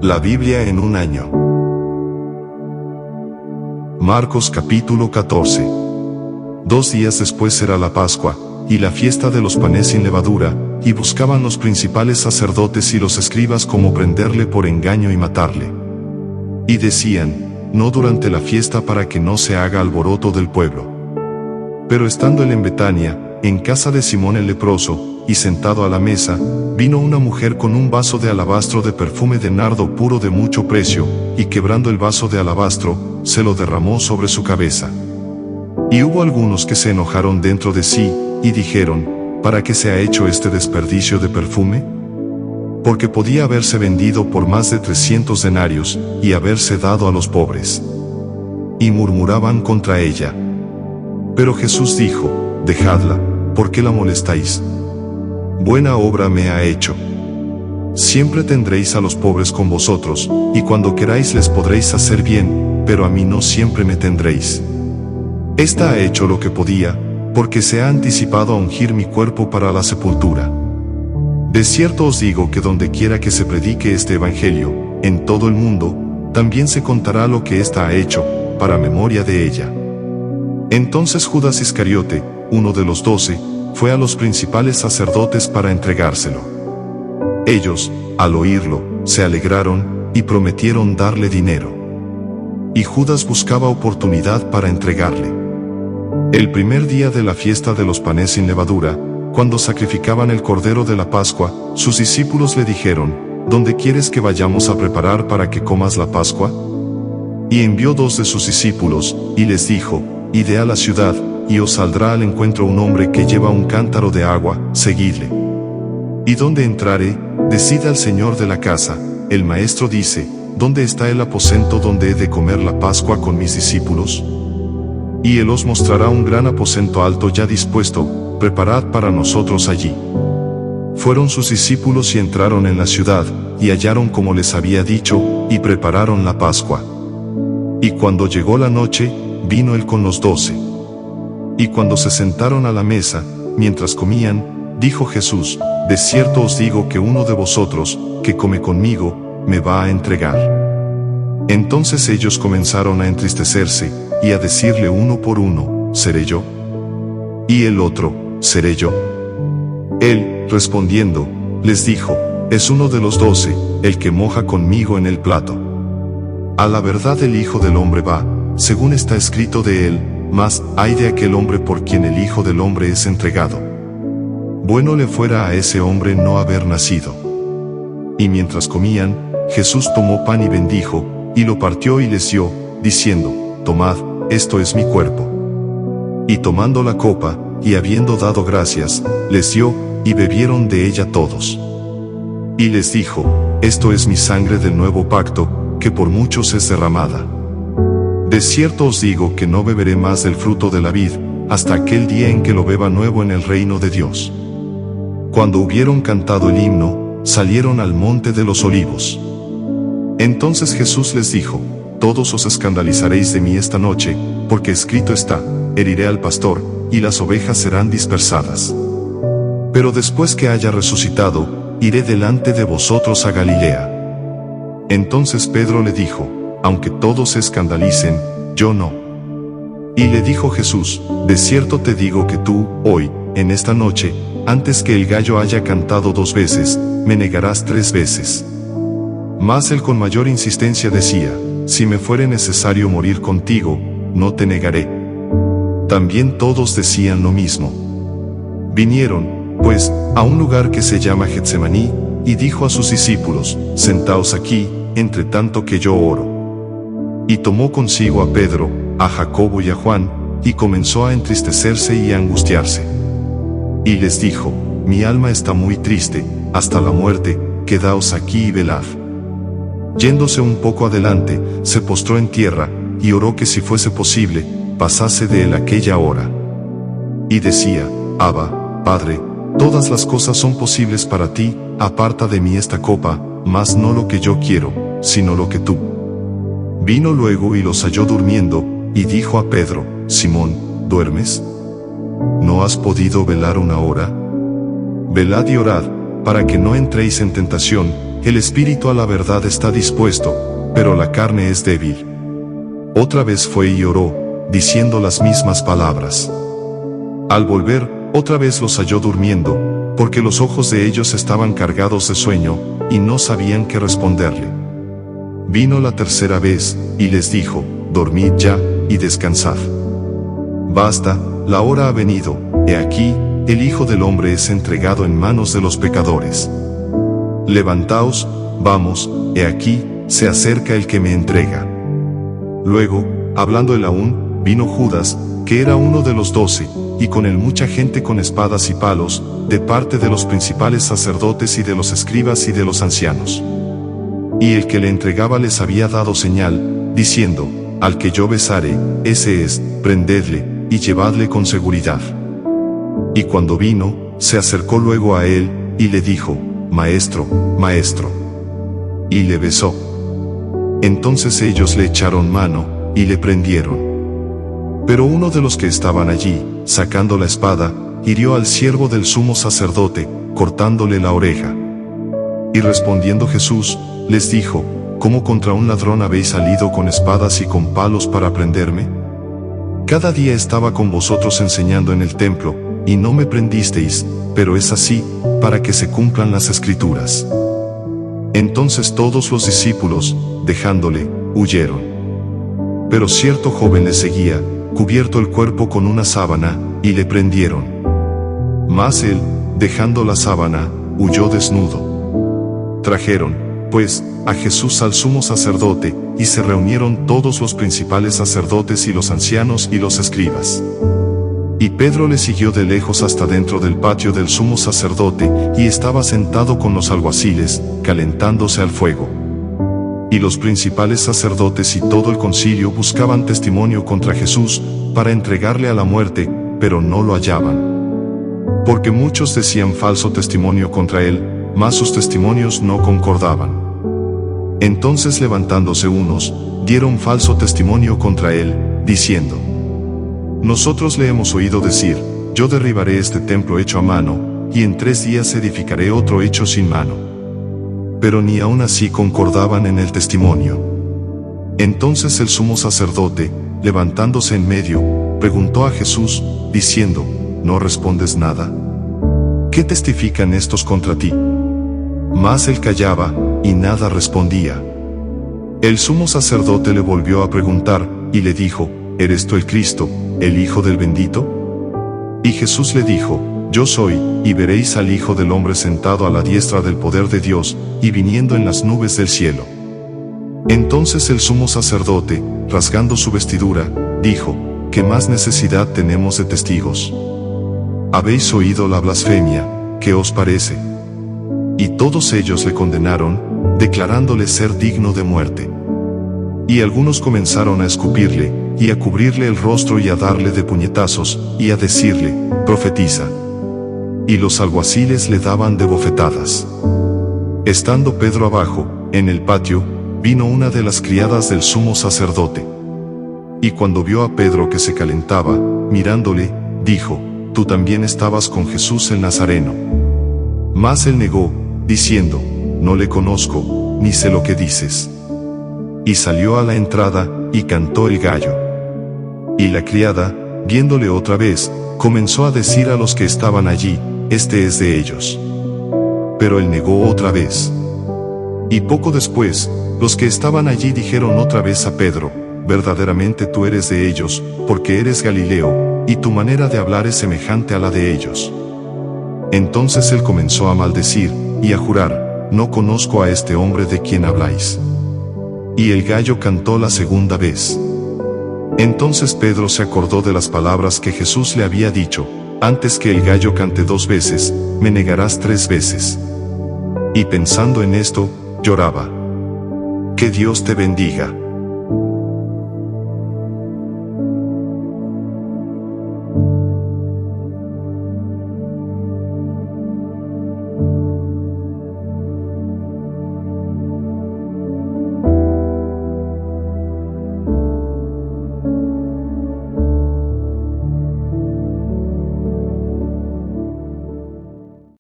La Biblia en un año. Marcos capítulo 14. 2 días después era la Pascua, y la fiesta de los panes sin levadura, y buscaban los principales sacerdotes y los escribas cómo prenderle por engaño y matarle. Y decían, no durante la fiesta para que no se haga alboroto del pueblo. Pero estando él en Betania, en casa de Simón el leproso, y sentado a la mesa, vino una mujer con un vaso de alabastro de perfume de nardo puro de mucho precio, y quebrando el vaso de alabastro, se lo derramó sobre su cabeza. Y hubo algunos que se enojaron dentro de sí, y dijeron, ¿para qué se ha hecho este desperdicio de perfume? Porque podía haberse vendido por más de 300 denarios, y haberse dado a los pobres. Y murmuraban contra ella. Pero Jesús dijo, dejadla, ¿por qué la molestáis? Buena obra me ha hecho. Siempre tendréis a los pobres con vosotros, y cuando queráis les podréis hacer bien, pero a mí no siempre me tendréis. Esta ha hecho lo que podía, porque se ha anticipado a ungir mi cuerpo para la sepultura. De cierto os digo que donde quiera que se predique este evangelio, en todo el mundo, también se contará lo que ésta ha hecho, para memoria de ella. Entonces Judas Iscariote, uno de los 12, fue a los principales sacerdotes para entregárselo. Ellos, al oírlo, se alegraron, y prometieron darle dinero. Y Judas buscaba oportunidad para entregarle. El primer día de la fiesta de los panes sin levadura, cuando sacrificaban el cordero de la Pascua, sus discípulos le dijeron, ¿dónde quieres que vayamos a preparar para que comas la Pascua? Y envió 2 de sus discípulos, y les dijo, id a la ciudad, y os saldrá al encuentro un hombre que lleva un cántaro de agua, seguidle. Y donde entrare, decid al señor de la casa, el maestro dice, ¿dónde está el aposento donde he de comer la Pascua con mis discípulos? Y él os mostrará un gran aposento alto ya dispuesto, preparad para nosotros allí. Fueron sus discípulos y entraron en la ciudad, y hallaron como les había dicho, y prepararon la Pascua. Y cuando llegó la noche, vino él con los 12. Y cuando se sentaron a la mesa, mientras comían, dijo Jesús, de cierto os digo que uno de vosotros, que come conmigo, me va a entregar. Entonces ellos comenzaron a entristecerse, y a decirle uno por uno, ¿seré yo? Y el otro, ¿seré yo? Él, respondiendo, les dijo, es uno de los 12, el que moja conmigo en el plato. A la verdad el Hijo del Hombre va, según está escrito de él, mas ay de aquel hombre por quien el Hijo del Hombre es entregado. Bueno le fuera a ese hombre no haber nacido. Y mientras comían, Jesús tomó pan y bendijo, y lo partió y les dio, diciendo, tomad, esto es mi cuerpo. Y tomando la copa, y habiendo dado gracias, les dio, y bebieron de ella todos. Y les dijo, esto es mi sangre del nuevo pacto, que por muchos es derramada. De cierto os digo que no beberé más del fruto de la vid, hasta aquel día en que lo beba nuevo en el reino de Dios. Cuando hubieron cantado el himno, salieron al monte de los olivos. Entonces Jesús les dijo, todos os escandalizaréis de mí esta noche, porque escrito está, heriré al pastor, y las ovejas serán dispersadas. Pero después que haya resucitado, iré delante de vosotros a Galilea. Entonces Pedro le dijo, aunque todos se escandalicen, yo no. Y le dijo Jesús, de cierto te digo que tú, hoy, en esta noche, antes que el gallo haya cantado 2 veces, me negarás 3 veces. Mas él con mayor insistencia decía, si me fuere necesario morir contigo, no te negaré. También todos decían lo mismo. Vinieron, pues, a un lugar que se llama Getsemaní, y dijo a sus discípulos, sentaos aquí, entre tanto que yo oro. Y tomó consigo a Pedro, a Jacobo y a Juan, y comenzó a entristecerse y a angustiarse. Y les dijo, mi alma está muy triste, hasta la muerte, quedaos aquí y velad. Yéndose un poco adelante, se postró en tierra, y oró que si fuese posible, pasase de él aquella hora. Y decía, Abba, Padre, todas las cosas son posibles para ti, aparta de mí esta copa, mas no lo que yo quiero, sino lo que tú. Vino luego y los halló durmiendo, y dijo a Pedro, Simón, ¿duermes? ¿No has podido velar una hora? Velad y orad, para que no entréis en tentación, el espíritu a la verdad está dispuesto, pero la carne es débil. Otra vez fue y oró, diciendo las mismas palabras. Al volver, otra vez los halló durmiendo, porque los ojos de ellos estaban cargados de sueño, y no sabían qué responderle. Vino la tercera vez, y les dijo, dormid ya, y descansad. Basta, la hora ha venido, he aquí, el Hijo del Hombre es entregado en manos de los pecadores. Levantaos, vamos, he aquí, se acerca el que me entrega. Luego, hablando él aún, vino Judas, que era uno de los 12, y con él mucha gente con espadas y palos, de parte de los principales sacerdotes y de los escribas y de los ancianos. Y el que le entregaba les había dado señal, diciendo, al que yo besare, ese es, prendedle, y llevadle con seguridad. Y cuando vino, se acercó luego a él, y le dijo, Maestro, Maestro. Y le besó. Entonces ellos le echaron mano, y le prendieron. Pero uno de los que estaban allí, sacando la espada, hirió al siervo del sumo sacerdote, cortándole la oreja. Y respondiendo Jesús, les dijo, ¿cómo contra un ladrón habéis salido con espadas y con palos para prenderme? Cada día estaba con vosotros enseñando en el templo, y no me prendisteis, pero es así, para que se cumplan las Escrituras. Entonces todos los discípulos, dejándole, huyeron. Pero cierto joven le seguía, cubierto el cuerpo con una sábana, y le prendieron. Mas él, dejando la sábana, huyó desnudo. Trajeron, pues, a Jesús al sumo sacerdote, y se reunieron todos los principales sacerdotes y los ancianos y los escribas. Y Pedro le siguió de lejos hasta dentro del patio del sumo sacerdote, y estaba sentado con los alguaciles, calentándose al fuego. Y los principales sacerdotes y todo el concilio buscaban testimonio contra Jesús, para entregarle a la muerte, pero no lo hallaban. Porque muchos decían falso testimonio contra él, mas sus testimonios no concordaban. Entonces levantándose unos, dieron falso testimonio contra él, diciendo, nosotros le hemos oído decir, yo derribaré este templo hecho a mano, y en 3 días edificaré otro hecho sin mano. Pero ni aun así concordaban en el testimonio. Entonces el sumo sacerdote, levantándose en medio, preguntó a Jesús, diciendo, ¿no respondes nada? ¿Qué testifican estos contra ti? Mas él callaba, y nada respondía. El sumo sacerdote le volvió a preguntar, y le dijo, ¿eres tú el Cristo, el Hijo del bendito? Y Jesús le dijo, yo soy, y veréis al Hijo del Hombre sentado a la diestra del poder de Dios, y viniendo en las nubes del cielo. Entonces el sumo sacerdote, rasgando su vestidura, dijo, ¿qué más necesidad tenemos de testigos? Habéis oído la blasfemia, ¿qué os parece? Y todos ellos le condenaron, declarándole ser digno de muerte. Y algunos comenzaron a escupirle, y a cubrirle el rostro y a darle de puñetazos, y a decirle, profetiza. Y los alguaciles le daban de bofetadas. Estando Pedro abajo, en el patio, vino una de las criadas del sumo sacerdote. Y cuando vio a Pedro que se calentaba, mirándole, dijo, tú también estabas con Jesús el Nazareno. Mas él negó, diciendo, no le conozco, ni sé lo que dices. Y salió a la entrada, y cantó el gallo. Y la criada, viéndole otra vez, comenzó a decir a los que estaban allí, este es de ellos. Pero él negó otra vez. Y poco después, los que estaban allí dijeron otra vez a Pedro, verdaderamente tú eres de ellos, porque eres Galileo, y tu manera de hablar es semejante a la de ellos. Entonces él comenzó a maldecir, y a jurar, no conozco a este hombre de quien habláis. Y el gallo cantó la segunda vez. Entonces Pedro se acordó de las palabras que Jesús le había dicho, antes que el gallo cante 2 veces, me negarás 3 veces. Y pensando en esto, lloraba. Que Dios te bendiga.